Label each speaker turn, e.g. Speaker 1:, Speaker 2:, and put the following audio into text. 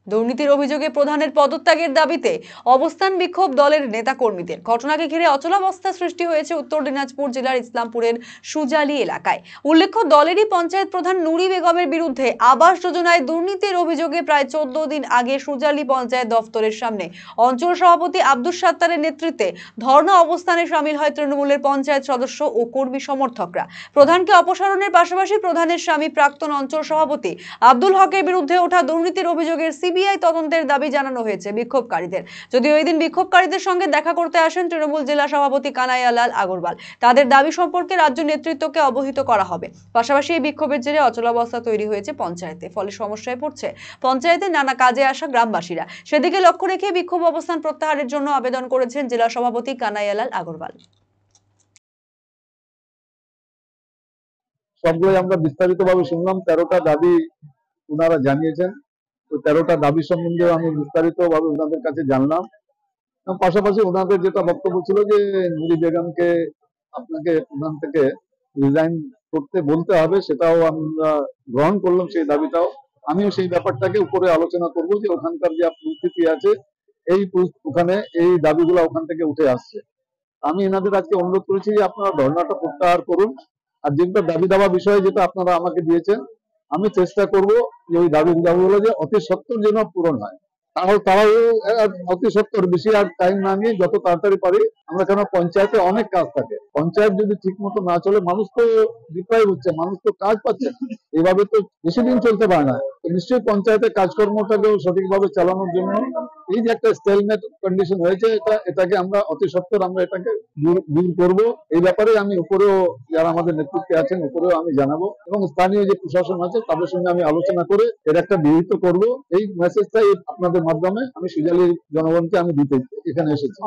Speaker 1: দুর্নীতির অভিযোগে প্রধানের পদত্যাগের দাবিতে অবস্থান বিক্ষোভ দলের নেতাকর্মীদের। ঘটনাকে ঘিরে অচলাবস্থা সৃষ্টি হয়েছে উত্তর দিনাজপুর জেলার ইসলামপুরের সুজালি এলাকায়। উল্লেখ্য, দলেরই পঞ্চায়েত প্রধান নুরি বেগমের বিরুদ্ধে আবাস যোজনায় দুর্নীতির অভিযোগে প্রায় 14 দিন আগে সুজালি পঞ্চায়েত দফতরের সামনে অঞ্চল সভাপতি আব্দুস সাত্তারের নেতৃত্বে ধর্ণা অবস্থানে সামিল হয় তৃণমূলের পঞ্চায়েত সদস্য ও কর্মী সমর্থকরা। প্রধানকে অপসারণের পাশাপাশি প্রধানের স্বামী প্রাক্তন অঞ্চল সভাপতি আব্দুল হকের বিরুদ্ধে ওঠা দুর্নীতির অভিযোগের সিবিআই তদন্তের দাবি জানানো হয়েছে বিক্ষোভকারীদের। যদিও এই দিন বিক্ষোভকারীদের সঙ্গে দেখা করতে আসেন তৃণমূল জেলা সভাপতি কানাইয়ালাল আগরওয়াল। তাদের দাবি সম্পর্কে রাজ্য নেতৃত্বকে অবহিত করা হবে। পাশাপাশি এই বিক্ষোভের জেরে অচলাবস্থা তৈরি হয়েছে পঞ্চায়েতে, ফলে সমস্যায় পড়ছে পঞ্চায়েতের নানা কাজে আসা গ্রামবাসীরা। সেদিকে লক্ষ্য রেখে বিক্ষোভ অবস্থান প্রত্যাহারের জন্য আবেদন করেছেন জেলা সভাপতি কানাইয়ালাল আগরওয়াল।
Speaker 2: সবগুলোই আমরা বিস্তারিতভাবে শুনলাম। 13টা দাবি ওনারা জানিয়েছেন। ওই 13টা দাবি সম্বন্ধে আমি বিস্তারিতভাবে ওনাদের কাছে জানলাম। পাশাপাশি ওনাদের যেটা বক্তব্য ছিল যে নুরি বেগমকে আপনাকে প্রধান থেকে রিজাইন করতে বলতে হবে, সেটাও আমরা গ্রহণ করলাম, সেই দাবিটাও। আমিও সেই ব্যাপারটাকে উপরে আলোচনা করব যে ওখানকার যে পরিস্থিতি আছে ওখানে এই দাবিগুলো ওখান থেকে উঠে আসছে। আমি এনাদের আজকে অনুরোধ করেছি যে আপনারা ধর্ণাটা প্রত্যাহার করুন, আর যেটা দাবি দাবা বিষয়ে যেটা আপনারা আমাকে দিয়েছেন আমি চেষ্টা করব যে ওই দাবিগুলো যে অতি সত্বর যেন পূরণ হয়। তারাও অতি সত্তর বেশি আর টাইম না নিয়ে যত তাড়াতাড়ি পারি আমরা, কেন পঞ্চায়েতে অনেক কাজ থাকে, পঞ্চায়েত যদি ঠিক মতো না চলে মানুষ তো ডিপ্রাইভ হচ্ছে, মানুষ তো কাজ পাচ্ছে না, এভাবে তো বেশি দিন চলতে পারে না। নিশ্চয়ই পঞ্চায়েতের কাজকর্মটাকেও সঠিকভাবে চালানোর জন্য এই যে একটা স্টেলমেট কন্ডিশন হয়েছে এটাকে আমরা অতি সত্বর আমরা এটাকে দূর করবো। এই ব্যাপারে আমি উপরেও যারা আমাদের নেতৃত্বে আছেন উপরেও আমি জানাবো, এবং স্থানীয় যে প্রশাসন আছে তাদের সঙ্গে আমি আলোচনা করে এর একটা বিহিত করব। এই মেসেজটাই আপনাদের মাধ্যমে আমি সুজালির জনগণকে আমি দিতে এখানে এসেছি।